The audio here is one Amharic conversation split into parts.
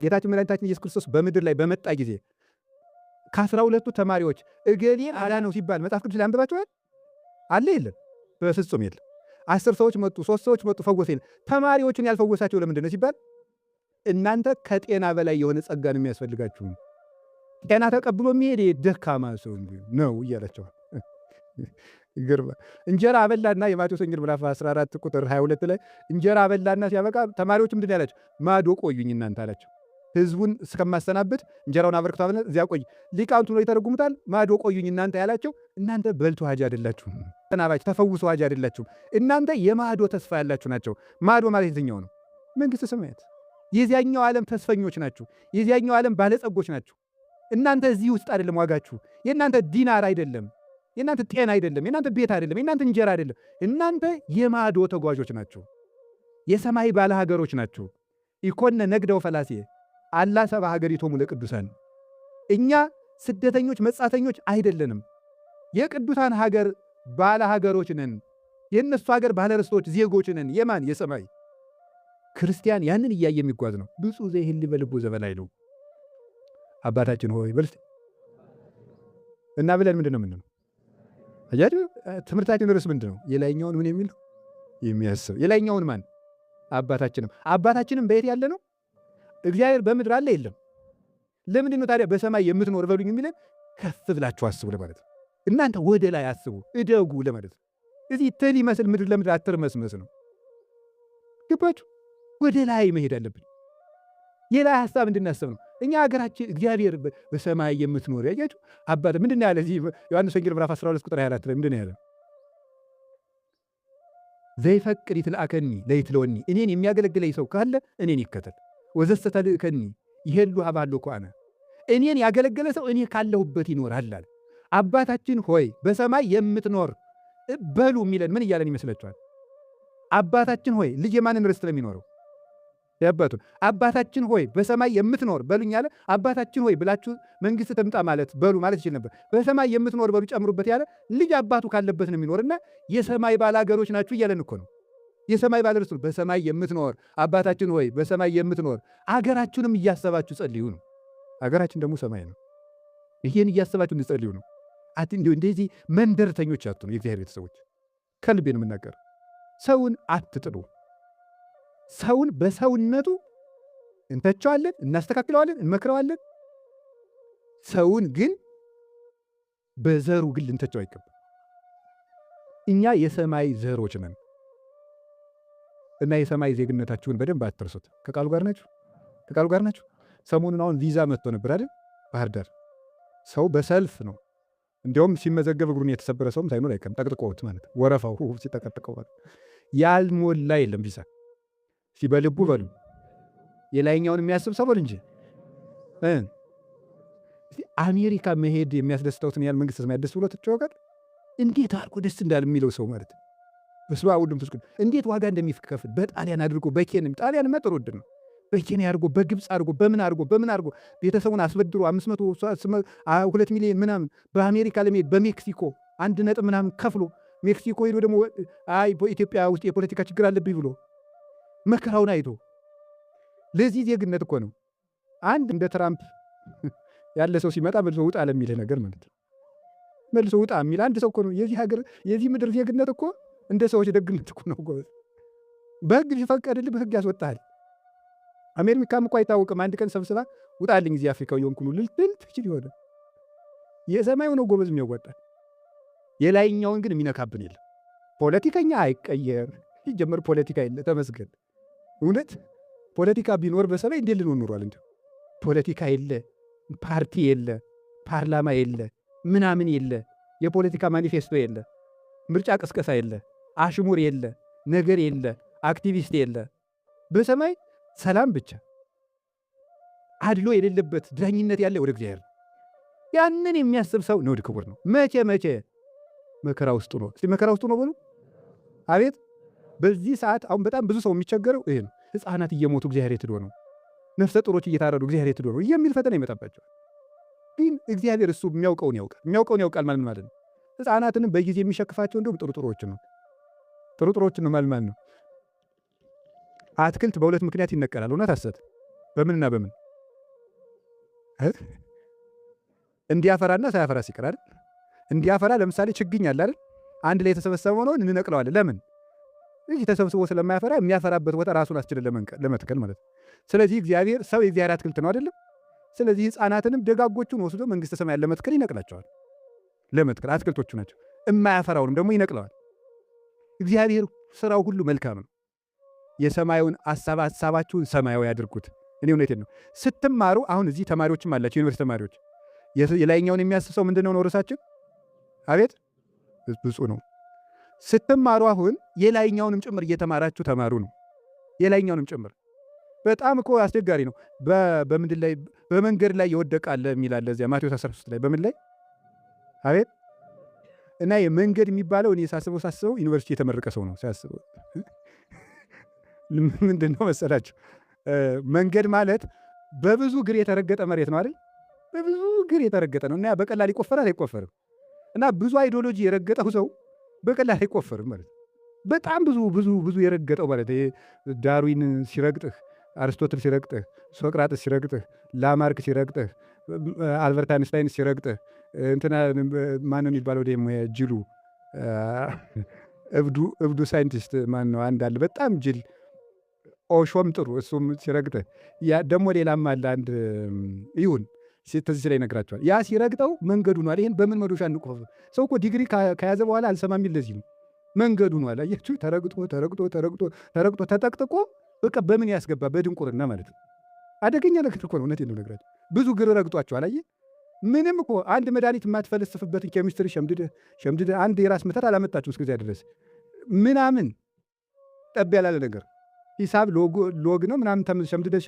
ጌታችን መድኃኒታችን ኢየሱስ ክርስቶስ በምድር ላይ በመጣ ጊዜ ከ12ቱ ተማሪዎች እገሌን አዳነው ሲባል መጽሐፍ ቅዱስ ላይ አንብባችኋል? አለ የለም? በፍጹም የለም። 10 ሰዎች መጡ፣ 3 ሰዎች መጡ፣ ፈወሰ የለም። ተማሪዎችን ያልፈወሳቸው ለምንድን ነው ሲባል እናንተ ከጤና በላይ የሆነ ጸጋ ነው የሚያስፈልጋችሁ። ጤና ተቀብሎ የሚሄድ ደካማ ሰው ነው እያላቸዋል። ይገርማል። እንጀራ አበላና የማቴዎስ ወንጌል ምዕራፍ 14 ቁጥር 22 ላይ እንጀራ አበላና ሲያበቃ ተማሪዎች ምንድን ያላቸው? ማዶ ቆዩኝ እናንተ አላቸው። ህዝቡን እስከማሰናብት እንጀራውን አበርክቶ አበላ እዚያ ቆይ። ሊቃውንቱ ነው ይተረጉሙታል። ማዶ ቆዩኝ እናንተ ያላቸው እናንተ በልቶ ሀጅ አይደላችሁም፣ ተናባች ተፈውሶ ሀጅ አይደላችሁም። እናንተ የማዶ ተስፋ ያላችሁ ናቸው። ማዶ ማለት የትኛው ነው? መንግስተ ሰማያት። የዚያኛው ዓለም ተስፈኞች ናችሁ። የዚያኛው ዓለም ባለጸጎች ናችሁ። እናንተ እዚህ ውስጥ አይደለም ዋጋችሁ። የእናንተ ዲናር አይደለም፣ የእናንተ ጤና አይደለም፣ የእናንተ ቤት አይደለም፣ የእናንተ እንጀራ አይደለም። እናንተ የማዶ ተጓዦች ናቸው። የሰማይ ባለ ሀገሮች ናቸው። ኢኮነ ነግደው ፈላሴ አላ ሰባ ሀገሪቶሙ ለቅዱሳን። እኛ ስደተኞች መጻተኞች አይደለንም። የቅዱሳን ሀገር ባለ ሀገሮች ነን። የእነሱ ሀገር ባለ ርስቶች ዜጎች ነን። የማን? የሰማይ። ክርስቲያን ያንን እያየ የሚጓዝ ነው። ብፁዕ ዘይህሊ በልቡ ዘበላዕሉ አባታችን ሆይ በልት እና ብለን ምንድን ነው ምንድነው? አያችሁ ትምህርታችን ርዕስ ምንድን ነው? የላይኛውን ምን የሚል የሚያስብ የላይኛውን ማን? አባታችንም። አባታችንም በየት ያለ ነው? እግዚአብሔር በምድር አለ የለም? ለምንድን ነው ታዲያ በሰማይ የምትኖር በሉኝ የሚለን? ከፍ ብላችሁ አስቡ ለማለት ነው። እናንተ ወደ ላይ አስቡ እደጉ ለማለት ነው። እዚህ ትል ይመስል ምድር ለምድር አትርመስመስ ነው። ገባችሁ? ወደ ላይ መሄድ አለብን። የላይ ሐሳብ እንድናስብ ነው። እኛ ሀገራችን እግዚአብሔር በሰማይ የምትኖር ያያችሁ አባት ምንድን ያለ እዚህ ዮሐንስ ወንጌል ምዕራፍ 12 ቁጥር 24 ላይ ምንድን ያለ? ዘይፈቅድ ይትልአከኒ ለይትለወኒ፣ እኔን የሚያገለግለኝ ሰው ካለ እኔን ይከተል። ወዘሰ ተልእከኒ ይሄሉ ሀባለሁ እኮ አነ፣ እኔን ያገለገለ ሰው እኔ ካለሁበት ይኖራል አለ። አባታችን ሆይ በሰማይ የምትኖር በሉ የሚለን ምን እያለን ይመስላችኋል? አባታችን ሆይ ልጅ የማንን ርስት ለሚኖረው? ያባቱን። አባታችን ሆይ በሰማይ የምትኖር በሉኝ ያለ። አባታችን ሆይ ብላችሁ መንግስት ትምጣ ማለት በሉ ማለት ይችል ነበር። በሰማይ የምትኖር በሉ ጨምሩበት ያለ ልጅ አባቱ ካለበት ነው የሚኖርና የሰማይ ባላገሮች ናችሁ እያለን እኮ ነው። የሰማይ ባለርስቱ በሰማይ የምትኖር አባታችን ሆይ በሰማይ የምትኖር አገራችሁንም እያሰባችሁ ጸልዩ ነው። አገራችን ደግሞ ሰማይ ነው። ይሄን እያሰባችሁ እንጸልዩ ነው። እንደዚህ መንደርተኞች አትሁኑ። የእግዚአብሔር ቤተሰቦች ከልቤ ነው የምናገር። ሰውን አትጥሉ። ሰውን በሰውነቱ እንተቸዋለን፣ እናስተካክለዋለን፣ እንመክረዋለን። ሰውን ግን በዘሩ ግን ልንተቸው አይገባም። እኛ የሰማይ ዘሮች ነን እና የሰማይ ዜግነታችሁን በደንብ አትርሱት። ከቃሉ ጋር ናችሁ? ከቃሉ ጋር ናችሁ? ሰሞኑን አሁን ቪዛ መጥቶ ነበር አይደል? ባህር ዳር ሰው በሰልፍ ነው። እንዲያውም ሲመዘገብ እግሩን የተሰበረ ሰውም ሳይኖር አይቀርም። ጠቅጥቆት ማለት ወረፋው ሲጠቀጥቀው ማለት ያልሞላ የለም ቪዛ ሲበልቡ በሉ የላይኛውን የሚያስብ ሰው በሉ እንጂ አሜሪካ መሄድ የሚያስደስተውትን ያህል መንግስት ሰማይ ደስ ብሎ ትጫወቃል። እንዴት አድርጎ ደስ እንዳለ የሚለው ሰው ማለት በስመ አብ ወወልድ ወመንፈስ ቅዱስ እንዴት ዋጋ እንደሚከፍል በጣሊያን አድርጎ በኬንያ ጣሊያን መጥሮ ወድ ነው በኬንያ አድርጎ በግብፅ አድርጎ በምን አድርጎ ቤተሰቡን አስበድሮ 2 ሚሊዮን ምናምን በአሜሪካ ለመሄድ በሜክሲኮ 1 ነጥብ ምናምን ከፍሎ ሜክሲኮ ሄዶ ደግሞ አይ በኢትዮጵያ ውስጥ የፖለቲካ ችግር አለብኝ ብሎ መከራውን አይቶ ለዚህ ዜግነት እኮ ነው። አንድ እንደ ትራምፕ ያለ ሰው ሲመጣ መልሶ ውጣ ለሚልህ ነገር ማለት ነው። መልሶ ውጣ የሚል አንድ ሰው እኮ ነው። የዚህ ሀገር የዚህ ምድር ዜግነት እኮ እንደ ሰዎች ደግነት እኮ ነው። በህግ ቢፈቀድልህ በህግ ያስወጣል። አሜሪካም እኮ አይታወቅም። አንድ ቀን ሰብስባ ውጣልኝ እዚህ አፍሪካው የሆንኩ ነው ልትል ትችል ይሆነ። የሰማዩ ነው ጎበዝ የሚያወጣል። የላይኛውን ግን የሚነካብን የለም። ፖለቲከኛ አይቀየር ሲጀመር ፖለቲካ የለ። ተመስገን። እውነት ፖለቲካ ቢኖር በሰማይ እንዴት ልንሆን ኖሯል? እንዴ ፖለቲካ የለ፣ ፓርቲ የለ፣ ፓርላማ የለ፣ ምናምን የለ፣ የፖለቲካ ማኒፌስቶ የለ፣ ምርጫ ቅስቀሳ የለ፣ አሽሙር የለ፣ ነገር የለ፣ አክቲቪስት የለ። በሰማይ ሰላም ብቻ፣ አድሎ የሌለበት ዳኝነት ያለ ወደ እግዚአብሔር። ያንን የሚያስብ ሰው ንዑድ ክቡር ነው። መቼ መከራ ውስጡ ነው። እስቲ መከራ ውስጡ ነው በሉ። አቤት በዚህ ሰዓት አሁን በጣም ብዙ ሰው የሚቸገረው ይሄ ነው። ሕፃናት እየሞቱ እግዚአብሔር የት ሄዶ ነው? ነፍሰ ጡሮች እየታረዱ እግዚአብሔር የት ሄዶ ነው የሚል ፈተና ይመጣባቸዋል። ግን እግዚአብሔር እሱ የሚያውቀውን ያውቃል ማለት ነው። ሕፃናትንም በጊዜ የሚሸክፋቸው እንደውም ጥሩጥሮችን ነው ማለት ነው። አትክልት በሁለት ምክንያት ይነቀላል። እውነት ሐሰት? በምንና በምን? እንዲያፈራና ሳያፈራ ሲቀር አይደል? እንዲያፈራ ለምሳሌ ችግኝ አለ አይደል? አንድ ላይ የተሰበሰበው ነው እንነቅለዋለን። ለምን? ይህ ተሰብስቦ ስለማያፈራ የሚያፈራበት ቦታ ራሱን አስችልን ለመትከል ማለት ነው። ስለዚህ እግዚአብሔር ሰው የእግዚአብሔር አትክልት ነው አይደለም? ስለዚህ ሕፃናትንም ደጋጎቹን ወስዶ መንግሥተ ሰማያን ለመትከል ይነቅላቸዋል። ለመትከል አትክልቶቹ ናቸው። የማያፈራውንም ደግሞ ይነቅለዋል። እግዚአብሔር ስራው ሁሉ መልካም ነው። የሰማዩን ሐሳባችሁን ሰማያዊ ያድርጉት። እኔ እውነቴን ነው። ስትማሩ አሁን እዚህ ተማሪዎችም አላቸው፣ ዩኒቨርሲቲ ተማሪዎች። የላይኛውን የሚያስሰው ምንድን ነው ርዕሳችን? አቤት ብፁዕ ነው። ስትማሩ አሁን የላይኛውንም ጭምር እየተማራችሁ ተማሩ ነው። የላይኛውንም ጭምር በጣም እኮ አስቸጋሪ ነው። በምንድን ላይ በመንገድ ላይ ይወደቃል የሚላለ እዚያ ማቴዎስ 13 ላይ በምን ላይ አቤት። እና የመንገድ የሚባለው እኔ ሳስበው ዩኒቨርሲቲ የተመረቀ ሰው ነው ሳስበው። ምንድን ነው መሰላችሁ? መንገድ ማለት በብዙ እግር የተረገጠ መሬት ነው አይደል? በብዙ እግር የተረገጠ ነው። እና በቀላል ይቆፈራል አይቆፈርም? እና ብዙ አይዲዮሎጂ የረገጠው ሰው በቀላል አይቆፈርም ማለት ነው። በጣም ብዙ የረገጠው ማለት ዳርዊን ሲረግጥህ፣ አርስቶትል ሲረግጥህ፣ ሶቅራጥስ ሲረግጥህ፣ ላማርክ ሲረግጥህ፣ አልበርት አይንስታይን ሲረግጥህ፣ እንትና ማነው የሚባለው ደግሞ ጅሉ እብዱ ሳይንቲስት ማን ነው? አንድ አለ በጣም ጅል ኦሾም ጥሩ፣ እሱም ሲረግጥህ፣ ደግሞ ሌላም አለ አንድ ይሁን ትዝ ላይ ይነግራቸዋል። ያ ሲረግጠው መንገዱ ነው አለ። ይህን በምን መዶሻ እንቆፍ? ሰው እኮ ዲግሪ ከያዘ በኋላ አልሰማም የሚል ለዚህ ነው። መንገዱ ነው አለ። አያችሁ፣ ተረግጦ ተጠቅጥቆ በቃ በምን ያስገባ? በድንቁርና ማለት ነው። አደገኛ ነገር እኮ ነው። እውነቴን ነው እነግራቸው። ብዙ ግር ረግጧቸዋል። አየህ፣ ምንም እኮ አንድ መድኃኒት የማትፈልስፍበትን ኬሚስትሪ ሸምድደህ አንድ የራስ ምታት አላመጣችሁም እስከዚያ ድረስ ምናምን ጠብ ያላለ ነገር ሂሳብ ሎግ ነው ምናምን ሸምድደህ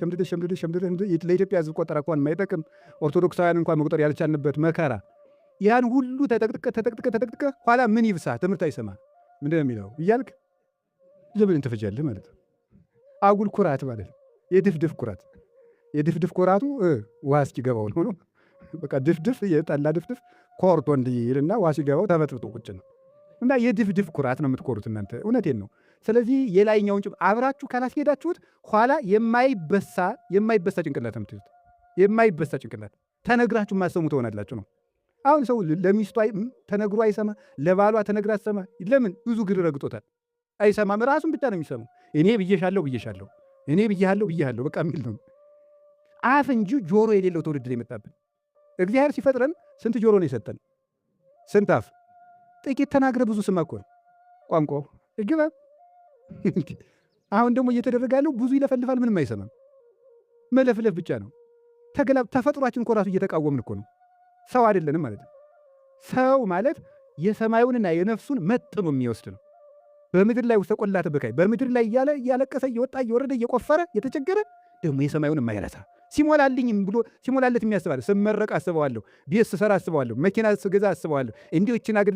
ለኢትዮጵያ ሕዝብ ቆጠራ እንኳን የማይጠቅም ኦርቶዶክሳውያን እንኳን መቁጠር ያልቻልንበት መከራ ያን ሁሉ ተጠቅጥቀ ኋላ ምን ይብሳ? ትምህርት አይሰማ ምንድን ነው የሚለው እያልክ ዘመንን ትፈጃለህ ማለት ነው። አጉል ኩራት ማለት ነው። የድፍድፍ ኩራቱ ውሃ እስኪገባው ነው። በቃ ድፍድፍ የጠላ ድፍድፍ ኮርቶ እንዲልና ውሃ ሲገባው ተበጥብጦ ቁጭ ነው። እና የድፍድፍ ኩራት ነው የምትኮሩት እናንተ። እውነቴን ነው። ስለዚህ የላይኛውን አብራችሁ ካላስሄዳችሁት ኋላ የማይበሳ ጭንቅላት ነው የምትይዙት። የማይበሳ ጭንቅላት ተነግራችሁ ማሰሙ ትሆናላችሁ ነው። አሁን ሰው ለሚስቱ ተነግሮ አይሰማ፣ ለባሏ ተነግራ አትሰማ። ለምን? ብዙ ግር ረግጦታል፣ አይሰማም። ራሱን ብቻ ነው የሚሰማው። እኔ ብዬሻለሁ፣ እኔ ብዬሃለሁ በቃ የሚል ነው። አፍ እንጂ ጆሮ የሌለው ትውልድ ነው የመጣብን። እግዚአብሔር ሲፈጥረን ስንት ጆሮ ነው የሰጠን? ስንት አፍ? ጥቂት ተናግረ ብዙ ስማ እኮ ነው ቋንቋው ግባ። አሁን ደግሞ እየተደረገ ያለው ብዙ ይለፈልፋል፣ ምንም አይሰማም። መለፍለፍ ብቻ ነው። ተፈጥሯችን እኮ ራሱ እየተቃወምን እኮ ነው። ሰው አይደለንም ማለት ነው። ሰው ማለት የሰማዩንና የነፍሱን መጥኖ የሚወስድ ነው። በምድር ላይ ውስጥ ቆላተ በካይ በምድር ላይ እያለቀሰ እየወጣ እየወረደ እየቆፈረ የተቸገረ ደግሞ የሰማዩን የማይረሳ ሲሞላልኝም ብሎ ሲሞላለት የሚያስባለሁ። ስመረቅ አስበዋለሁ፣ ቤት ስሰራ አስበዋለሁ፣ መኪና ስገዛ አስበዋለሁ፣ እንዲሁ እችን አገር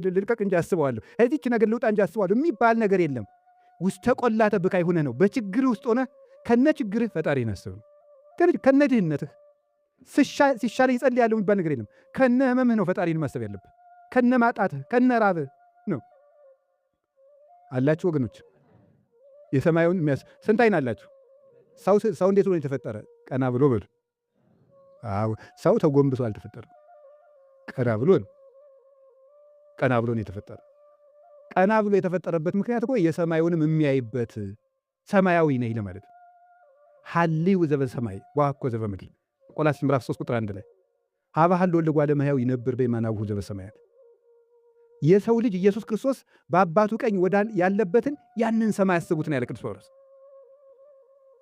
ልልቀቅ እንጂ አስበዋለሁ፣ እዚችን አገር ልውጣ እንጂ አስበዋለሁ የሚባል ነገር የለም። ውስተ ቆላተ በካይ ሆነ ነው። በችግር ውስጥ ሆነ ከነ ችግርህ ፈጣሪን አስብ ነው። ከነ ድህነትህ ሲሻለ ይጸልይ ያለው የሚባል ነገር የለም። ከነ ህመምህ ነው ፈጣሪን ማሰብ ያለብህ። ከነ ማጣትህ ከነ ራብህ ነው። አላችሁ ወገኖች? የሰማዩን ስንት አይን አላችሁ? ሰው እንዴት ሆኖ የተፈጠረ? ቀና ብሎ በሉ። ሰው ተጎንብሶ አልተፈጠረ፣ ቀና ብሎ ነው። ቀና ብሎ ነው የተፈጠረ። ቀና ብሎ የተፈጠረበት ምክንያት እኮ የሰማዩንም የሚያይበት ሰማያዊ ነኝ ለማለት ነው። ሐልዩ ዘበሰማይ ወአኮ ዘበምድር ቆላስይስ ምዕራፍ 3 ቁጥር 1 ላይ ሀበ ሀሎ ለጓለ እመሕያው ይነብር በየማናብሁ ዘበሰማያት። የሰው ልጅ ኢየሱስ ክርስቶስ በአባቱ ቀኝ ያለበትን ያንን ሰማይ አስቡት ነው ያለ ቅዱስ ጳውሎስ።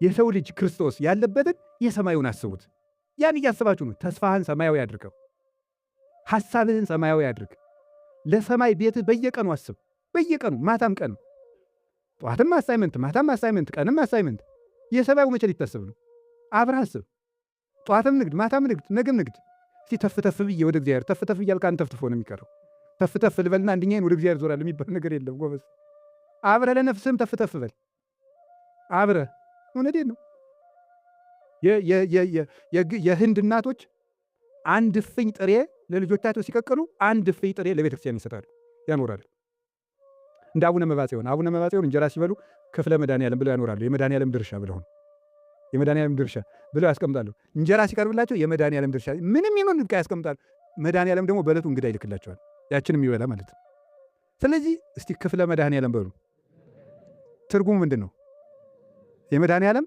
የሰው ልጅ ክርስቶስ ያለበትን የሰማዩን አስቡት። ያን እያስባችሁ ነው። ተስፋህን ሰማያዊ አድርገው፣ ሐሳብህን ሰማያዊ አድርግ። ለሰማይ ቤትህ በየቀኑ አስብ። በየቀኑ ማታም ቀንም፣ ጠዋትም አሳይመንት፣ ማታም አሳይመንት፣ ቀንም አሳይመንት። የሰማዩ መቼ ሊታሰብ ነው? አብረህ አስብ። ጠዋትም ንግድ፣ ማታም ንግድ፣ ነገም ንግድ። እስቲ ተፍተፍ ብዬ ወደ እግዚአብሔር ተፍተፍ እያልክ አንተ ተፍትፎ ነው የሚቀረው። ተፍተፍ ልበልና አንድኛዬን ወደ እግዚአብሔር ዞራለሁ የሚባል ነገር የለም ጎበዝ። አብረህ ለነፍስህም ተፍተፍ በል አብረህ። እውነቴን ነው። የህንድ እናቶች አንድ እፍኝ ጥሬ ለልጆቻቸው ሲቀቅሉ አንድ እፍኝ ጥሬ ለቤተክርስቲያን ይሰጣሉ፣ ያኖራሉ። እንደ አቡነ መባጽዮን እንጀራ ሲበሉ ክፍለ መድኃኔዓለም ብለው ያኖራሉ። የመድኃኔዓለም ድርሻ ብለው ነው። የመድኃኒዓለም ድርሻ ብለው ያስቀምጣሉ። እንጀራ ሲቀርብላቸው የመድኃኒዓለም ድርሻ ምንም ይሁን ዕቃ ያስቀምጣሉ። መድኃኒዓለም ደግሞ በዕለቱ እንግዳ ይልክላቸዋል፣ ያችን የሚበላ ማለት ነው። ስለዚህ እስቲ ክፍለ መድኃኒዓለም በሉ። ትርጉሙ ምንድን ነው? የመድኃኒዓለም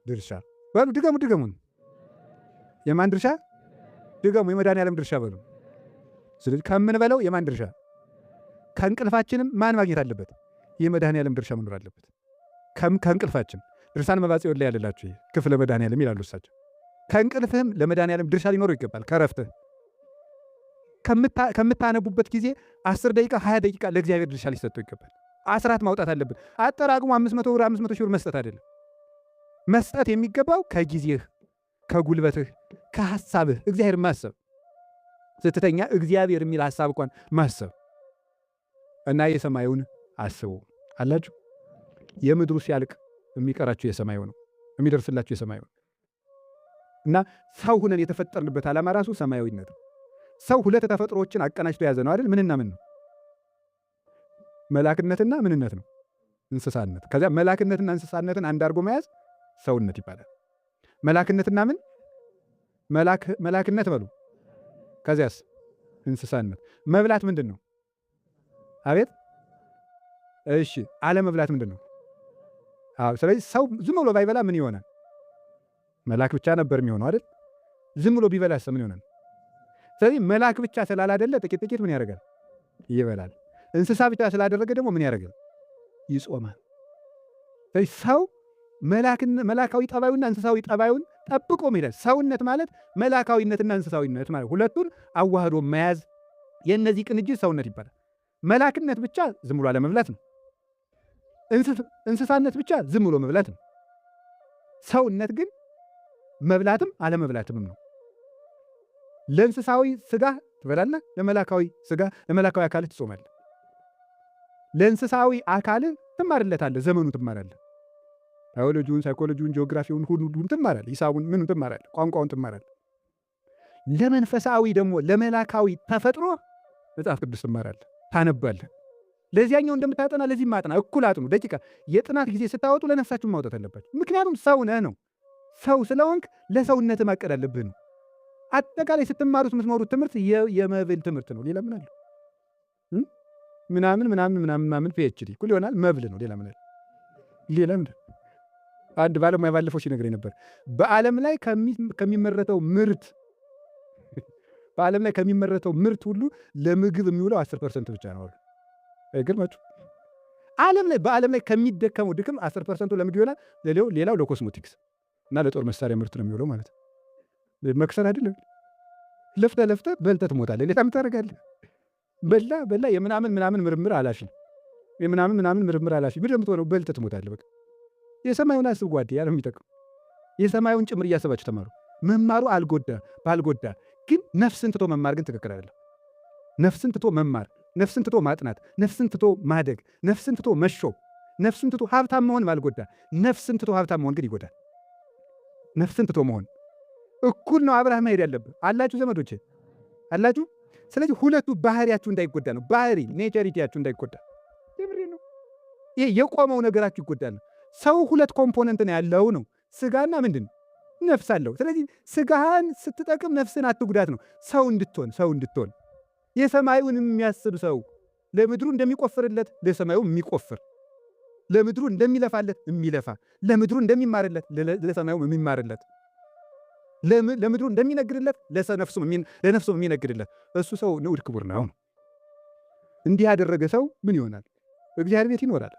ድርሻ በሉ። ድገሙን። የማን ድርሻ? ድገሙ። የመድኃኒዓለም ድርሻ በሉ። ስለዚህ ከምንበለው የማን ድርሻ? ከእንቅልፋችንም ማን ማግኘት አለበት? የመድኃኒዓለም ድርሻ መኖር አለበት። ከእንቅልፋችን ድርሳን መባጽዮን ላይ ያለላችሁ ክፍለ መድኃኒዓለም ይላሉ እሳቸው። ከእንቅልፍህም ለመድኃኒዓለም ድርሻ ሊኖረው ይገባል። ከረፍትህ ከምታነቡበት ጊዜ 10 ደቂቃ 20 ደቂቃ ለእግዚአብሔር ድርሻ ሊሰጠው ይገባል። አስራት ማውጣት አለብን። አጠራቅሞ 500 ብር 500 ሺህ ብር መስጠት አይደለም። መስጠት የሚገባው ከጊዜህ፣ ከጉልበትህ፣ ከሐሳብህ እግዚአብሔር ማሰብ። ስትተኛ እግዚአብሔር የሚል ሐሳብ እንኳን ማሰብ እና የሰማዩን አስቡ አላችሁ። የምድሩ ሲያልቅ የሚቀራችሁ የሰማዩ ነው፣ የሚደርስላችሁ የሰማዩ ነው። እና ሰው ሁነን የተፈጠርንበት ዓላማ ራሱ ሰማያዊነት ነው። ሰው ሁለት ተፈጥሮዎችን አቀናጅቶ የያዘ ነው አይደል? ምንና ምን ነው? መላክነትና ምንነት ነው? እንስሳነት። ከዚያ መላክነትና እንስሳነትን አንድ አድርጎ መያዝ ሰውነት ይባላል። መላክነትና ምን? መላክነት በሉ። ከዚያስ እንስሳነት። መብላት ምንድን ነው? አቤት። እሺ፣ አለመብላት ምንድን ነው? ስለዚህ ሰው ዝም ብሎ ባይበላ ምን ይሆናል? መላክ ብቻ ነበር የሚሆነው አይደል? ዝም ብሎ ቢበላስ ምን ይሆናል? ስለዚህ መላክ ብቻ ስላላደለ ጥቂት ጥቂት ምን ያደርጋል? ይበላል። እንስሳ ብቻ ስላደረገ ደግሞ ምን ያደርጋል? ይጾማል። ስለዚህ ሰው መላካዊ ጠባዩና እንስሳዊ ጠባዩን ጠብቆ መሄዳል። ሰውነት ማለት መላካዊነትና እንስሳዊነት ማለት ሁለቱን አዋህዶ መያዝ፣ የእነዚህ ቅንጅት ሰውነት ይባላል። መላክነት ብቻ ዝም ብሎ አለመብላት ነው። እንስሳነት ብቻ ዝም ብሎ መብላት ነው። ሰውነት ግን መብላትም አለመብላትም ነው። ለእንስሳዊ ስጋ ትበላለህ፣ ለመላካዊ ስጋ ለመላካዊ አካልህ ትጾማለህ። ለእንስሳዊ አካልህ ትማርለታለህ፣ ዘመኑ ትማራለህ። ባዮሎጂውን፣ ሳይኮሎጂውን፣ ጂኦግራፊውን ሁሉን ትማራለህ። ሂሳቡን ምኑን ትማራለህ፣ ቋንቋውን ትማራለህ። ለመንፈሳዊ ደግሞ ለመላካዊ ተፈጥሮ መጽሐፍ ቅዱስ ትማራለህ፣ ታነባለህ። ለዚያኛው እንደምታጠና ለዚህ ማጥና፣ እኩል አጥኑ። ደቂቃ የጥናት ጊዜ ስታወጡ ለነፍሳችሁ ማውጣት አለባችሁ። ምክንያቱም ሰው ነህ ነው። ሰው ስለሆንክ ለሰውነት ማቀድ አለብህ ነው። አጠቃላይ ስትማሩት የምትኖሩት ትምህርት የመብል ትምህርት ነው። ሌላ ምን አለ? ምናምን ፒኤችዲ እኩል ይሆናል መብል ነው። ሌላ ምን አለ? ሌላ ምን? አንድ ባለሙያ ባለፈው ሲነግረኝ ነበር። በዓለም ላይ ከሚመረተው ምርት ሁሉ ለምግብ የሚውለው 10% ብቻ ነው። አይገርማችሁ? በዓለም ላይ ከሚደከመው ድክም 10% ለምግብ ይሆናል። ሌላው ለኮስሞቲክስ እና ለጦር መሳሪያ ምርት ነው የሚውለው ማለት ነው። መክሰር አይደለም። ለፍተህ በልተህ ትሞታለህ። ሌላ ምን ታደርጋለህ? በላ የምናምን ምርምር አላፊ ምርምር አላፊ ምን እንደምትሆነው በልተህ ትሞታለህ። በቃ የሰማዩን አስብ ጓዴ፣ ያ ነው የሚጠቅም። የሰማዩን ጭምር እያሰባችሁ ተማሩ። መማሩ ባልጎዳ ግን ነፍስን ትቶ መማር ግን ትክክል አይደለም። ነፍስን ትቶ መማር፣ ነፍስን ትቶ ማጥናት፣ ነፍስን ትቶ ማደግ፣ ነፍስን ትቶ መሾም፣ ነፍስን ትቶ ሀብታም መሆን ባልጎዳ፣ ነፍስን ትቶ ሀብታም መሆን ግን ይጎዳል። ነፍስን ትቶ መሆን እኩል ነው። አብረህ መሄድ ያለብህ አላችሁ፣ ዘመዶቼ አላችሁ። ስለዚህ ሁለቱ ባህሪያችሁ እንዳይጎዳ ነው። ባህሪ ኔቸሪቲያችሁ እንዳይጎዳ። ነው ይሄ የቆመው ነገራችሁ ይጎዳል። ሰው ሁለት ኮምፖነንት ነው ያለው ነው፣ ስጋና ምንድን ነው ነፍስ አለው። ስለዚህ ስጋህን ስትጠቅም ነፍስን አትጉዳት ነው። ሰው እንድትሆን የሰማዩን የሚያስብ ሰው ለምድሩ እንደሚቆፍርለት ለሰማዩ የሚቆፍር፣ ለምድሩ እንደሚለፋለት የሚለፋ፣ ለምድሩ እንደሚማርለት ለሰማዩ የሚማርለት፣ ለምድሩ እንደሚነግድለት ለነፍሱ የሚነግድለት እሱ ሰው ንዑድ ክቡር ነው። እንዲህ ያደረገ ሰው ምን ይሆናል? እግዚአብሔር ቤት ይኖራል።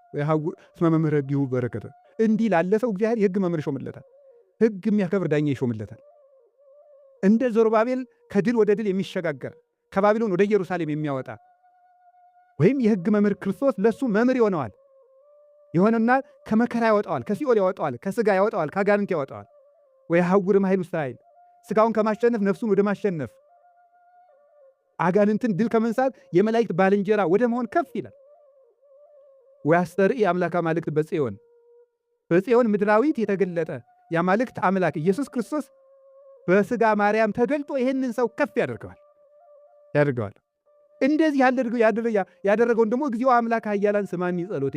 እስመ መምህረ ቢሁ በረከተ። እንዲህ ላለ ሰው እግዚአብሔር የሕግ መምህር ይሾምለታል። ሕግ የሚያከብር ዳኛ ይሾምለታል። እንደ ዘሩባቤል ከድል ወደ ድል የሚሸጋገር ከባቢሎን ወደ ኢየሩሳሌም የሚያወጣ ወይም የሕግ መምህር ክርስቶስ ለሱ መምህር ይሆነዋል። የሆነና ከመከራ ያወጣዋል፣ ከሲኦል ያወጣዋል፣ ከስጋ ያወጣዋል፣ ከአጋንንት ያወጣዋል። ወይ ሐውርም ኃይል ውስጥ ኃይል፣ ስጋውን ከማሸነፍ ነፍሱን ወደ ማሸነፍ፣ አጋንንትን ድል ከመንሳት የመላእክት ባልንጀራ ወደ መሆን ከፍ ይላል። ወያስተርኢ አምላክ አማልክት በጽዮን ምድራዊት የተገለጠ የአማልክት አምላክ ኢየሱስ ክርስቶስ በስጋ ማርያም ተገልጦ ይህንን ሰው ከፍ ያደርገዋል። እንደዚህ ያደረገውን ደግሞ እግዚኦ አምላክ ኃያላን ስማኒ ጸሎቴ፣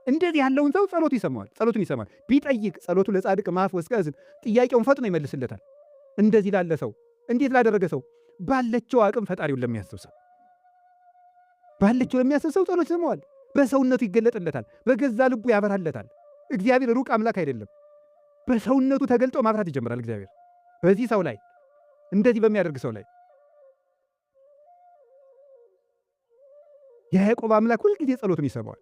እንደዚህ ያለውን ሰው ጸሎቱ ይሰማዋል፣ ጸሎቱን ይሰማል። ቢጠይቅ ጸሎቱ ለጻድቅ ማፍ ወስቀዝን ጥያቄውን ፈጥኖ ይመልስለታል። እንደዚህ ላለ ሰው እንዴት ላደረገ ሰው ባለችው አቅም ፈጣሪውን ለሚያስብ ሰው ባለችው ለሚያስብ ሰው ጸሎት ይሰማዋል። በሰውነቱ ይገለጥለታል፣ በገዛ ልቡ ያበራለታል። እግዚአብሔር ሩቅ አምላክ አይደለም። በሰውነቱ ተገልጦ ማብራት ይጀምራል እግዚአብሔር በዚህ ሰው ላይ እንደዚህ በሚያደርግ ሰው ላይ። የያዕቆብ አምላክ ሁልጊዜ ጸሎቱን ይሰማዋል።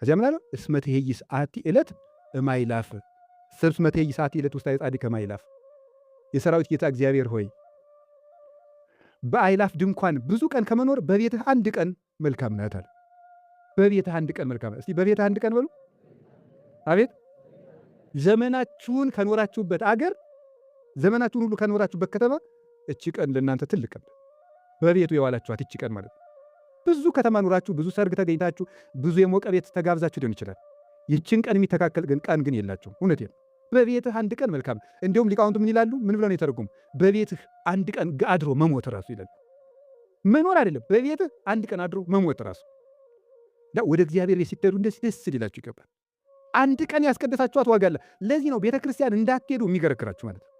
ከዚያ ምን አለው? እስመ ትኄይስ አሐቲ ዕለት እማይላፍ እስመ ትኄይስ አሐቲ ዕለት ውስተ ጻድቅ እማይላፍ። የሰራዊት ጌታ እግዚአብሔር ሆይ በአይላፍ ድንኳን ብዙ ቀን ከመኖር በቤትህ አንድ ቀን መልካም ናት አለ። በቤትህ አንድ ቀን መልካም ናት። እስቲ በቤትህ አንድ ቀን በሉ። አቤት ዘመናችሁን ከኖራችሁበት አገር፣ ዘመናችሁን ሁሉ ከኖራችሁበት ከተማ እቺ ቀን ለእናንተ ትልቅ ቀን፣ በቤቱ የዋላችኋት እቺ ቀን ማለት ነው። ብዙ ከተማ ኖራችሁ፣ ብዙ ሰርግ ተገኝታችሁ፣ ብዙ የሞቀ ቤት ተጋብዛችሁ ሊሆን ይችላል። ይችን ቀን የሚተካከል ቀን ግን የላችሁም። እውነቴን ነው። በቤትህ አንድ ቀን መልካም። እንዲሁም ሊቃውንቱ ምን ይላሉ? ምን ብለው ነው የተረጉሙ? በቤትህ አንድ ቀን አድሮ መሞት ራሱ ይላል። መኖር አይደለም፣ በቤትህ አንድ ቀን አድሮ መሞት ራሱ። ወደ እግዚአብሔር ቤት ሲሄዱ እንደዚህ ደስ ሊላችሁ ይገባል። አንድ ቀን ያስቀደሳችኋት ዋጋ አለ። ለዚህ ነው ቤተ ክርስቲያን እንዳትሄዱ የሚገረግራችሁ ማለት ነው።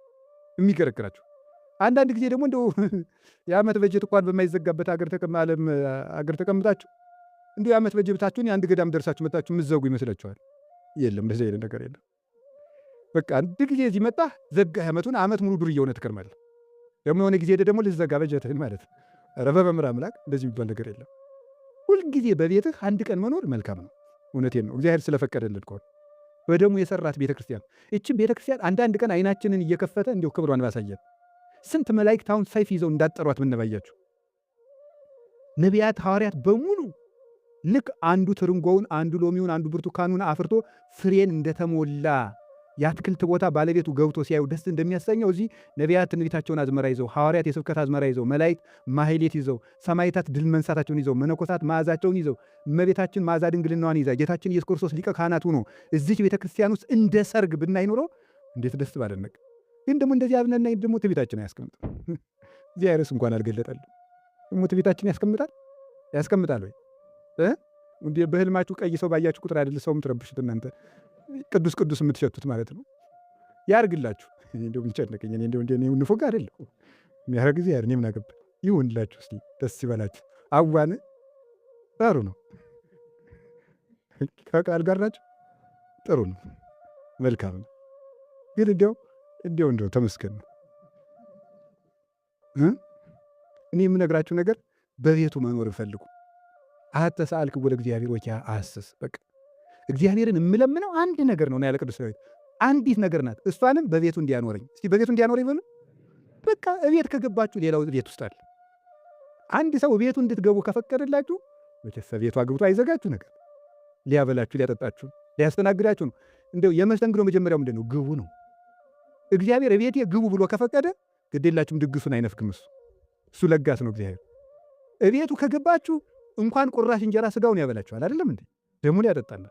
የሚገረግራችሁ አንዳንድ ጊዜ ደግሞ እንደው የዓመት በጀት እንኳን በማይዘጋበት አገር ተቀምጣችሁ እንዲሁ የዓመት በጀታችሁን የአንድ ገዳም ደርሳችሁ መጣችሁ የምትዘጉ ይመስላችኋል። የለም፣ እንደዚህ አይነት ነገር የለም። በቃ አንድ ጊዜ እዚህ መጣ ዘጋ ዓመቱን፣ ዓመት ሙሉ ዱር እየሆነ ትከርማለህ። ደግሞ የሆነ ጊዜ ደግሞ ልትዘጋ በጀትህን ማለት ነው። ኧረ በመምህር አምላክ እንደዚህ የሚባል ነገር የለም። ሁልጊዜ በቤትህ አንድ ቀን መኖር መልካም ነው። እውነቴን ነው። እግዚአብሔር ስለፈቀደልን ከሆነ በደሙ የሰራት ቤተክርስቲያን እቺም ቤተክርስቲያን አንዳንድ ቀን አይናችንን እየከፈተ እንዲሁ ክብሯን ባሳየን። ስንት መላእክት አሁን ሰይፍ ይዘው እንዳጠሯት ምንባያችሁ። ነቢያት ሐዋርያት በሙሉ ልክ አንዱ ትርንጎውን፣ አንዱ ሎሚውን፣ አንዱ ብርቱካኑን አፍርቶ ፍሬን እንደተሞላ የአትክልት ቦታ ባለቤቱ ገብቶ ሲያዩ ደስ እንደሚያሰኘው እዚህ ነቢያት ትንቢታቸውን አዝመራ ይዘው፣ ሐዋርያት የስብከት አዝመራ ይዘው፣ መላእክት ማህሌት ይዘው፣ ሰማዕታት ድል መንሳታቸውን ይዘው፣ መነኮሳት መዓዛቸውን ይዘው፣ እመቤታችን መዓዛ ድንግልናዋን ይዛ ጌታችን ኢየሱስ ክርስቶስ ሊቀ ካህናት ሆኖ እዚች ቤተክርስቲያን ውስጥ እንደ ሰርግ ብናይ ኖሮ እንዴት ደስ ባለነቅ። ግን ደግሞ እንደዚህ አብነና ደግሞ ትዕቢታችን አያስቀምጥ። እግዚአብሔርስ እንኳን አልገለጠልን። ደግሞ ትዕቢታችን ያስቀምጣል ወይ? በህልማችሁ ቀይ ሰው ባያችሁ ቁጥር አይደል ሰው የምትረብሹት እናንተ ቅዱስ ቅዱስ የምትሸቱት ማለት ነው። ያርግላችሁ። እንደው ቢጨነቀኝ እንደው ንፎግ አይደለሁ የሚያረግ ጊዜ ያር ምን አገባኝ። ይሁንላችሁ። እስቲ ደስ ይበላችሁ። አዋን ጥሩ ነው። ከቃል ጋር ናችሁ። ጥሩ ነው። መልካም ነው። ግን እንደው ተመስገን ነው። እኔ የምነግራችሁ ነገር በቤቱ መኖር እፈልጉ። አሐተ ሰአልክ ወደ እግዚአብሔር ወኪያ አስስ። በቃ እግዚአብሔርን የምለምነው አንድ ነገር ነው ያለ ቅዱስ ዳዊት። አንዲት ነገር ናት። እሷንም በቤቱ እንዲያኖረኝ። እስቲ በቤቱ እንዲያኖረኝ በሉ። በቃ እቤት ከገባችሁ ሌላው ቤት ውስጥ አለ። አንድ ሰው ቤቱ እንድትገቡ ከፈቀደላችሁ መቼስ ቤቱ አግብቶ አይዘጋችሁ ነገር። ሊያበላችሁ፣ ሊያጠጣችሁ፣ ሊያስተናግዳችሁ ነው። እንደው የመስተንግዶ መጀመሪያው ምንድን ነው? ግቡ ነው። እግዚአብሔር ቤቴ ግቡ ብሎ ከፈቀደ ግዴላችሁም ድግሱን አይነፍክም። እሱ ለጋስ ነው እግዚአብሔር። እቤቱ ከገባችሁ እንኳን ቁራሽ እንጀራ ስጋውን ያበላችኋል። አይደለም እንዴ? ደሙን ያጠጣል።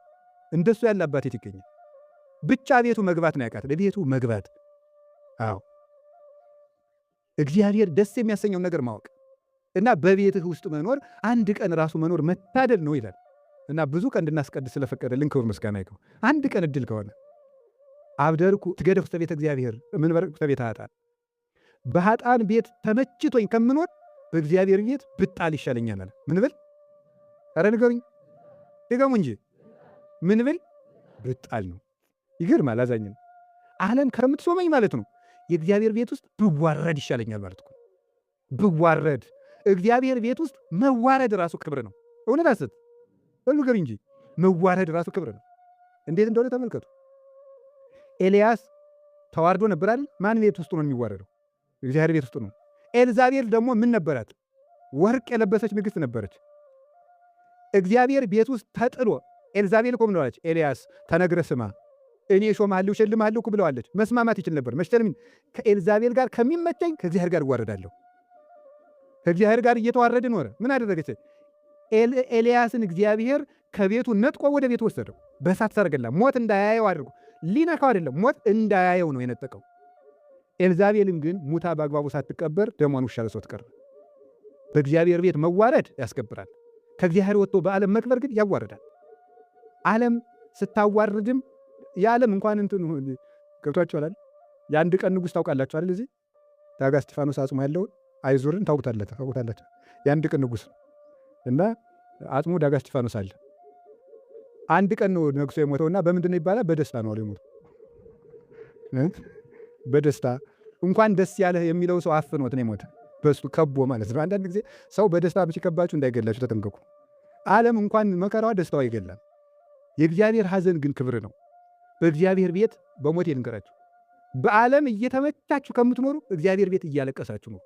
እንደሱ ያለ አባት የት ይገኛል? ብቻ ቤቱ መግባት ነው ያቃተው። ቤቱ መግባት። አዎ እግዚአብሔር ደስ የሚያሰኘውን ነገር ማወቅ እና በቤትህ ውስጥ መኖር፣ አንድ ቀን ራሱ መኖር መታደል ነው ይላል። እና ብዙ ቀን እንድናስቀድስ ስለፈቀደልን ክብር ምስጋና ይግባው። አንድ ቀን እድል ከሆነ አብደርኩ ትገደፍ ውስተ ቤተ እግዚአብሔር ምንበር ውስተ ቤተ ኃጥአን፣ በኃጥአን ቤት ተመችቶኝ ከምኖር በእግዚአብሔር ቤት ብጣል ይሻለኛል አለ። ምን ብል? ኧረ ንገሩኝ፣ ድገሙ እንጂ። ምን ብል? ብጣል ነው። ይገርማል። አዛኝ ነው። ዓለም ከምትሶመኝ ማለት ነው የእግዚአብሔር ቤት ውስጥ ብዋረድ ይሻለኛል ማለት ነው። ብዋረድ እግዚአብሔር ቤት ውስጥ መዋረድ ራሱ ክብር ነው። እውነት አሰት ንገሩኝ እንጂ መዋረድ ራሱ ክብር ነው። እንዴት እንደሆነ ተመልከቱ። ኤልያስ ተዋርዶ ነበር አይደል? ማን ቤት ውስጥ ነው የሚዋረደው? እግዚአብሔር ቤት ውስጥ ነው። ኤልዛቤል ደግሞ ምን ነበራት? ወርቅ የለበሰች ንግሥት ነበረች። እግዚአብሔር ቤት ውስጥ ተጥሎ ኤልዛቤል እኮ ምን ብለዋለች? ኤልያስ ተነግረ ስማ፣ እኔ ሾምሃለሁ እሸልምሃለሁ እኮ ብለዋለች። መስማማት ይችል ነበር። መሽተልምን ከኤልዛቤል ጋር ከሚመቸኝ ከእግዚአብሔር ጋር እዋረዳለሁ። ከእግዚአብሔር ጋር እየተዋረደ ኖረ። ምን አደረገች? ኤልያስን እግዚአብሔር ከቤቱ ነጥቆ ወደ ቤቱ ወሰደው። በእሳት ሰረገላ ሞት እንዳያየው አድርጎ፣ ሊነካው አይደለም ሞት እንዳያየው ነው የነጠቀው። ኤልዛቤልን ግን ሙታ በአግባቡ ሳትቀበር ደሟን ውሻ ለሶት ቀረ። በእግዚአብሔር ቤት መዋረድ ያስከብራል። ከእግዚአብሔር ወጥቶ በዓለም መክበር ግን ያዋረዳል። ዓለም ስታዋርድም የዓለም እንኳን እንትን ገብቷችኋል። የአንድ ቀን ንጉሥ ታውቃላችሁ አይደል? እዚህ ዳጋ እስጢፋኖስ አጽሙ ያለውን አይዙርን ታውቁታላችሁ። የአንድ ቀን ንጉሥ እና አጽሙ ዳጋ እስጢፋኖስ አለ። አንድ ቀን ነው ነግሶ የሞተውና በምንድን ነው ይባላል? በደስታ ነው የሞተው። በደስታ እንኳን ደስ ያለህ የሚለው ሰው አፍኖት ነው የሞተ። በሱ ከቦ ማለት ነው። አንዳንድ ጊዜ ሰው በደስታ ሲከባችሁ እንዳይገላችሁ ተጠንቀቁ። ዓለም እንኳን መከራዋ ደስታዋ ይገላል። የእግዚአብሔር ሐዘን ግን ክብር ነው። በእግዚአብሔር ቤት በሞት ልንገራችሁ፣ በዓለም እየተመቻችሁ ከምትኖሩ እግዚአብሔር ቤት እያለቀሳችሁ ነው።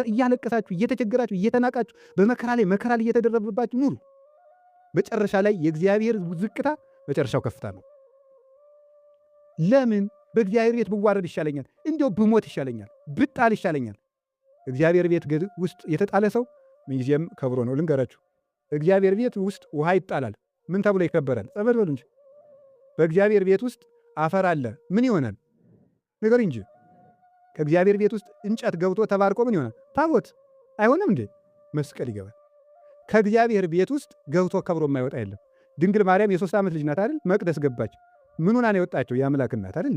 እያለቀሳችሁ እየተቸገራችሁ እየተናቃችሁ በመከራ ላይ መከራ ላይ እየተደረበባችሁ ኑሩ። መጨረሻ ላይ የእግዚአብሔር ዝቅታ መጨረሻው ከፍታ ነው። ለምን በእግዚአብሔር ቤት ብዋረድ ይሻለኛል፣ እንዲያው ብሞት ይሻለኛል፣ ብጣል ይሻለኛል። እግዚአብሔር ቤት ውስጥ የተጣለ ሰው ምንጊዜም ከብሮ ነው። ልንገራችሁ፣ እግዚአብሔር ቤት ውስጥ ውሃ ይጣላል። ምን ተብሎ ይከበራል? ጸበል በሉ እንጂ። በእግዚአብሔር ቤት ውስጥ አፈር አለ። ምን ይሆናል? ነገር እንጂ። ከእግዚአብሔር ቤት ውስጥ እንጨት ገብቶ ተባርቆ ምን ይሆናል? ታቦት አይሆንም እንዴ? መስቀል ይገባል። ከእግዚአብሔር ቤት ውስጥ ገብቶ ከብሮ የማይወጣ የለም። ድንግል ማርያም የ3 ዓመት ልጅ ናት አይደል? መቅደስ ገባች። ምኑና ነው የወጣቸው? የአምላክ እናት አይደል?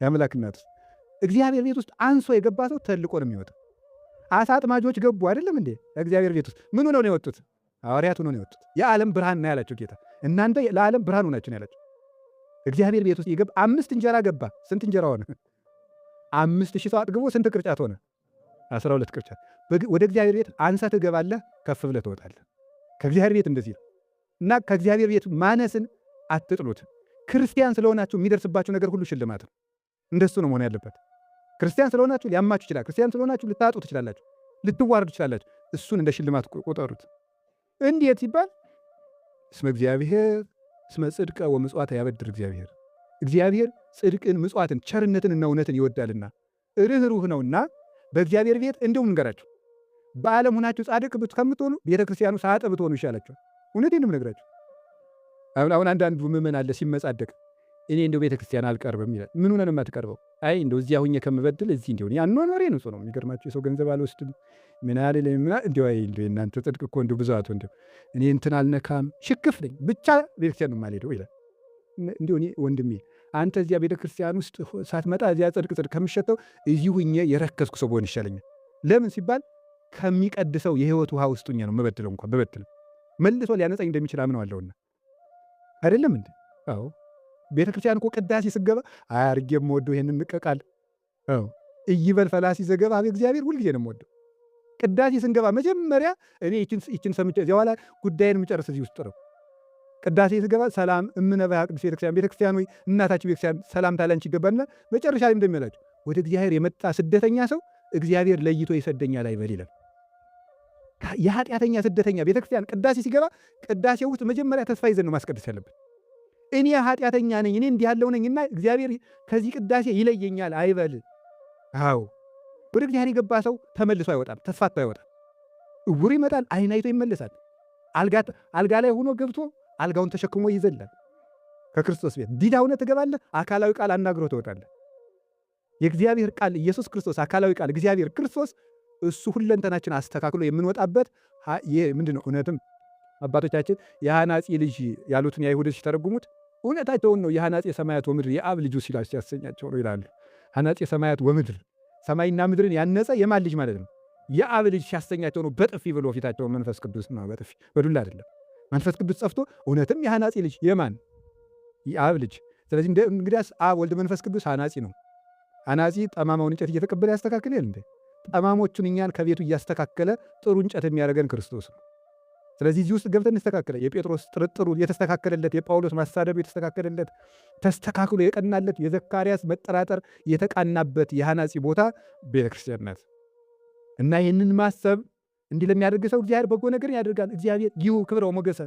የአምላክ እናት ውስጥ እግዚአብሔር ቤት ውስጥ አንሶ የገባ ሰው ተልቆ ነው የሚወጣ። አሳ አጥማጆች ገቡ አይደለም እንዴ? እግዚአብሔር ቤት ውስጥ ምኑ ነው የወጡት? ሐዋርያቱ ነው የወጡት። የዓለም ብርሃን ነው ያላቸው ጌታ። እናንተ ለዓለም ብርሃን ሆናችሁ ነው ያላቸው። እግዚአብሔር ቤት ውስጥ የገባ 5 እንጀራ ገባ። ስንት እንጀራ ሆነ? 5000 ሰው አጥግቦ ስንት ቅርጫት ሆነ? 12 ቅርጫት። ወደ እግዚአብሔር ቤት አንሰህ ትገባለህ፣ ከፍ ብለህ ትወጣለህ። ከእግዚአብሔር ቤት እንደዚህ ነው እና ከእግዚአብሔር ቤት ማነስን አትጥሉት። ክርስቲያን ስለሆናችሁ የሚደርስባችሁ ነገር ሁሉ ሽልማት ነው። እንደሱ ነው መሆን ያለበት። ክርስቲያን ስለሆናችሁ ሊያማችሁ ይችላል። ክርስቲያን ስለሆናችሁ ልታጡ ትችላላችሁ፣ ልትዋረዱ ትችላላችሁ። እሱን እንደ ሽልማት ቆጠሩት። እንዴት ሲባል እስመ እግዚአብሔር እስመ ጽድቀ ወምጽዋተ ያበድር እግዚአብሔር። እግዚአብሔር ጽድቅን፣ ምጽዋትን፣ ቸርነትን እና እውነትን ይወዳልና ርኅሩህ ነውና በእግዚአብሔር ቤት እንዲሁም እንገራችሁ በዓለም ሁናችሁ ጻድቅ ከምትሆኑ ቤተ ክርስቲያኑ ሳጠ ብትሆኑ ይሻላችኋል። እውነቴን ነው የምነግራችሁ። አሁን አንዳንዱ ምዕመን አለ ሲመጻደቅ፣ እኔ እንደው ቤተ ክርስቲያን አልቀርብም ይላል። ምን ሆነ ነው የማትቀርበው? አይ እንደው እዚያ ሁኜ ከምበድል እዚህ እንደው አኗኗሬ ነው ነው የሚገርማችሁ። የሰው ገንዘብ አልወስድም ምን አለ እንደው አይ እንደው እናንተ ጽድቅ እኮ እንደው ብዛቱ እንደው እኔ እንትን አልነካም ሽክፍ ነኝ ብቻ ቤተ ክርስቲያን ነው የማልሄደው ይላል። እንደው እኔ ወንድሜ አንተ እዚያ ቤተ ክርስቲያን ውስጥ ሳትመጣ እዚያ ጽድቅ ከምሸተው እዚሁ ሁኜ የረከስኩ ሰው ብሆን ይሻለኛል። ለምን ሲባል ከሚቀድሰው የህይወት ውሃ ውስጥ ሁኜ ነው የምበድለው። እንኳን በበድልም መልሶ ሊያነጻኝ እንደሚችል አምነዋለሁና አይደለም እንዴ? አዎ ቤተ ክርስቲያን እኮ ቅዳሴ ስገባ አያርጌ የምወደው ይሄንን እንቀቃል። አዎ እይበል ፈላሲ ዘገባ እግዚአብሔር ሁልጊዜ ነው የምወደው። ቅዳሴ ስንገባ መጀመሪያ እኔ ይችን ሰምቼ እዚያ በኋላ ጉዳይን የምጨርስ እዚህ ውስጥ ነው። ቅዳሴ ስገባ ሰላም እምነበ ቅዱስ ቤተክርስቲያን ወይ እናታችን ቤተክርስቲያን ሰላምታ ላንቺ ይገባልና መጨረሻ ላይ እንደሚላችሁ ወደ እግዚአብሔር የመጣ ስደተኛ ሰው እግዚአብሔር ለይቶ ይሰደኛል አይበል ይላል። የኃጢአተኛ ስደተኛ ቤተክርስቲያን ቅዳሴ ሲገባ ቅዳሴ ውስጥ መጀመሪያ ተስፋ ይዘን ነው ማስቀደስ ያለብን። እኔ ኃጢአተኛ ነኝ፣ እኔ እንዲህ ያለው ነኝና እግዚአብሔር ከዚህ ቅዳሴ ይለየኛል አይበል። አዎ ወደ እግዚአብሔር የገባ ሰው ተመልሶ አይወጣም፣ ተስፋቶ አይወጣም። እውር ይመጣል፣ ዓይን አይቶ ይመለሳል። አልጋ ላይ ሆኖ ገብቶ አልጋውን ተሸክሞ ይዘላል። ከክርስቶስ ቤት ዲዳ ሆነህ ትገባለህ፣ አካላዊ ቃል አናግሮ ትወጣለህ። የእግዚአብሔር ቃል ኢየሱስ ክርስቶስ አካላዊ ቃል እግዚአብሔር ክርስቶስ እሱ ሁለንተናችን አስተካክሎ የምንወጣበት ምንድን ነው? እውነትም አባቶቻችን የሐናጺ ልጅ ያሉትን የአይሁድ ሲተረጉሙት እውነታቸውን ነው። የሐናጺ ሰማያት ወምድር የአብ ልጁ ሲያሰኛቸው ነው ይላሉ። ሐናጺ ሰማያት ወምድር ሰማይና ምድርን ያነጸ የማን ልጅ ማለት ነው? የአብ ልጅ ሲያሰኛቸው ነው። በጥፊ ብሎ ፊታቸውን መንፈስ ቅዱስ ነው። በጥፊ በዱላ አይደለም። መንፈስ ቅዱስ ጸፍቶ እውነትም የሐናጺ ልጅ የማን? የአብ ልጅ። ስለዚህ እንግዲያስ አብ ወልድ መንፈስ ቅዱስ ሐናጺ ነው። ሐናጺ ጠማማውን እንጨት እየተቀበለ ያስተካክላል እንዴ? ጠማሞቹን እኛን ከቤቱ እያስተካከለ ጥሩ እንጨት የሚያደርገን ክርስቶስ ነው። ስለዚህ እዚህ ውስጥ ገብተን እንስተካከለ። የጴጥሮስ ጥርጥሩ የተስተካከለለት፣ የጳውሎስ ማሳደዱ የተስተካከለለት፣ ተስተካክሎ የቀናለት፣ የዘካርያስ መጠራጠር የተቃናበት የሐናጺ ቦታ ቤተክርስቲያን ናት። እና ይህንን ማሰብ እንዲህ ለሚያደርግ ሰው እግዚአብሔር በጎ ነገር ያደርጋል። እግዚአብሔር ይሁ ክብረው ሞገሰ።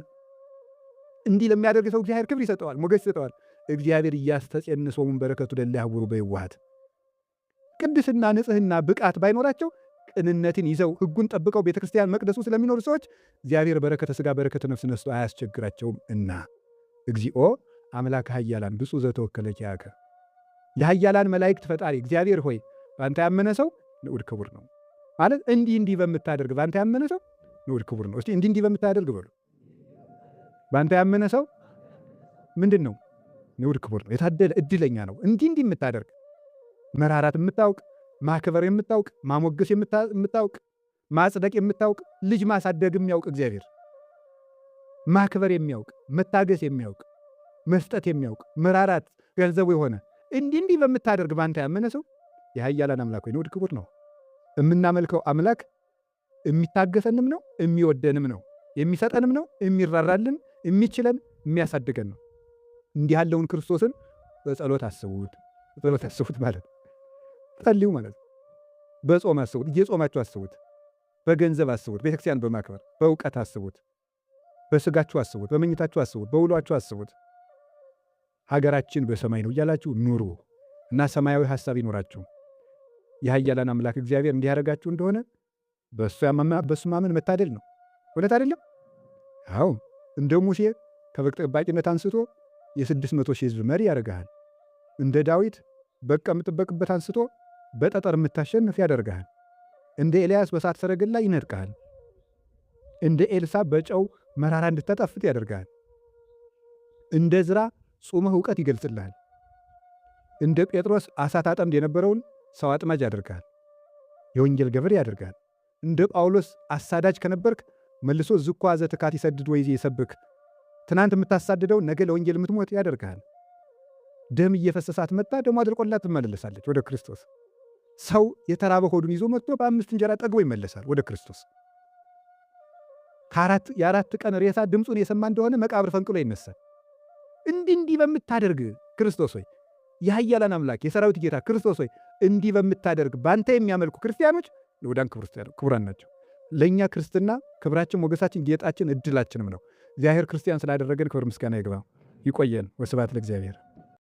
እንዲህ ለሚያደርግ ሰው እግዚአብሔር ክብር ይሰጠዋል፣ ሞገስ ይሰጠዋል። እግዚአብሔር እያስተጸንሶሙን በረከቱ ለላ ያውሩ በይዋሃት ቅድስና፣ ንጽህና፣ ብቃት ባይኖራቸው ቅንነትን ይዘው ሕጉን ጠብቀው ቤተክርስቲያን መቅደሱ ስለሚኖሩ ሰዎች እግዚአብሔር በረከተ ሥጋ በረከተ ነፍስ ነስቶ አያስቸግራቸውም። እና እግዚኦ አምላክ ኃያላን ብፁዕ ዘተወከለ ኪያከ፣ የኃያላን መላእክት ፈጣሪ እግዚአብሔር ሆይ በአንተ ያመነ ሰው ንዑድ ክቡር ነው ማለት እንዲህ በምታደርግ በአንተ ያመነ ሰው ንዑድ ክቡር ነው። እስቲ እንዲህ በምታደርግ በሉ። በአንተ ያመነ ሰው ምንድን ነው? ንዑድ ክቡር ነው፣ የታደለ እድለኛ ነው። እንዲህ የምታደርግ መራራት የምታውቅ፣ ማክበር የምታውቅ፣ ማሞገስ የምታውቅ፣ ማጽደቅ የምታውቅ፣ ልጅ ማሳደግ የሚያውቅ እግዚአብሔር ማክበር የሚያውቅ፣ መታገስ የሚያውቅ፣ መስጠት የሚያውቅ፣ መራራት ገንዘቡ የሆነ እንዲህ በምታደርግ በአንተ ያመነ ሰው የኃያላን አምላክ ወይ ንዑድ ክቡር ነው። የምናመልከው አምላክ የሚታገሰንም ነው፣ የሚወደንም ነው፣ የሚሰጠንም ነው፣ የሚራራልን፣ የሚችለን፣ የሚያሳድገን ነው። እንዲህ ያለውን ክርስቶስን በጸሎት አስቡት። በጸሎት አስቡት ማለት ጸልዩ ማለት በጾም አስቡት፣ እየጾማችሁ አስቡት፣ በገንዘብ አስቡት፣ ቤተክርስቲያን በማክበር በእውቀት አስቡት፣ በስጋችሁ አስቡት፣ በመኝታችሁ አስቡት፣ በውሏችሁ አስቡት። ሀገራችን በሰማይ ነው እያላችሁ ኑሩ እና ሰማያዊ ሐሳብ ይኖራችሁ። የኃያላን አምላክ እግዚአብሔር እንዲያደርጋችሁ እንደሆነ በእሱ ማመን መታደል ነው። እውነት አይደለም? አዎ እንደ ሙሴ ከበግ ጠባቂነት አንስቶ የ600 ሺህ ሕዝብ መሪ ያደርግሃል። እንደ ዳዊት በግ ከምትጠበቅበት አንስቶ በጠጠር የምታሸንፍ ያደርግሃል። እንደ ኤልያስ በእሳት ሰረገላ ይነድቅሃል። እንደ ኤልሳ በጨው መራራ እንድታጣፍጥ ያደርግሃል። እንደ ዕዝራ ጾመህ እውቀት ይገልጽልሃል። እንደ ጴጥሮስ አሳ ታጠምድ የነበረውን ሰው አጥማጅ ያደርግሃል። የወንጌል ገበሬ ያደርግሃል። እንደ ጳውሎስ አሳዳጅ ከነበርክ መልሶ ዝኳ ዘትካት ይሰድድ ወይዜ ይሰብክ፣ ትናንት የምታሳድደው ነገ ለወንጌል የምትሞት ያደርግሃል። ደም እየፈሰሳት መጣ፣ ደሞ አድርቆላት ትመለሳለች ወደ ክርስቶስ። ሰው የተራበ ሆዱን ይዞ መጥቶ በ5 እንጀራ ጠግቦ ይመለሳል ወደ ክርስቶስ። የአራት ቀን ሬሳ ድምፁን የሰማ እንደሆነ መቃብር ፈንቅሎ ይነሳል። እንዲህ በምታደርግ ክርስቶስ ሆይ የኃያላን አምላክ የሰራዊት ጌታ ክርስቶስ ሆይ እንዲህ በምታደርግ ባንተ የሚያመልኩ ክርስቲያኖች ንዑዳን ክቡራን ናቸው። ለእኛ ክርስትና ክብራችን፣ ሞገሳችን፣ ጌጣችን፣ እድላችንም ነው። እግዚአብሔር ክርስቲያን ስላደረገን ክብር ምስጋና ይግባው። ይቆየን። ወስብሐት ለእግዚአብሔር።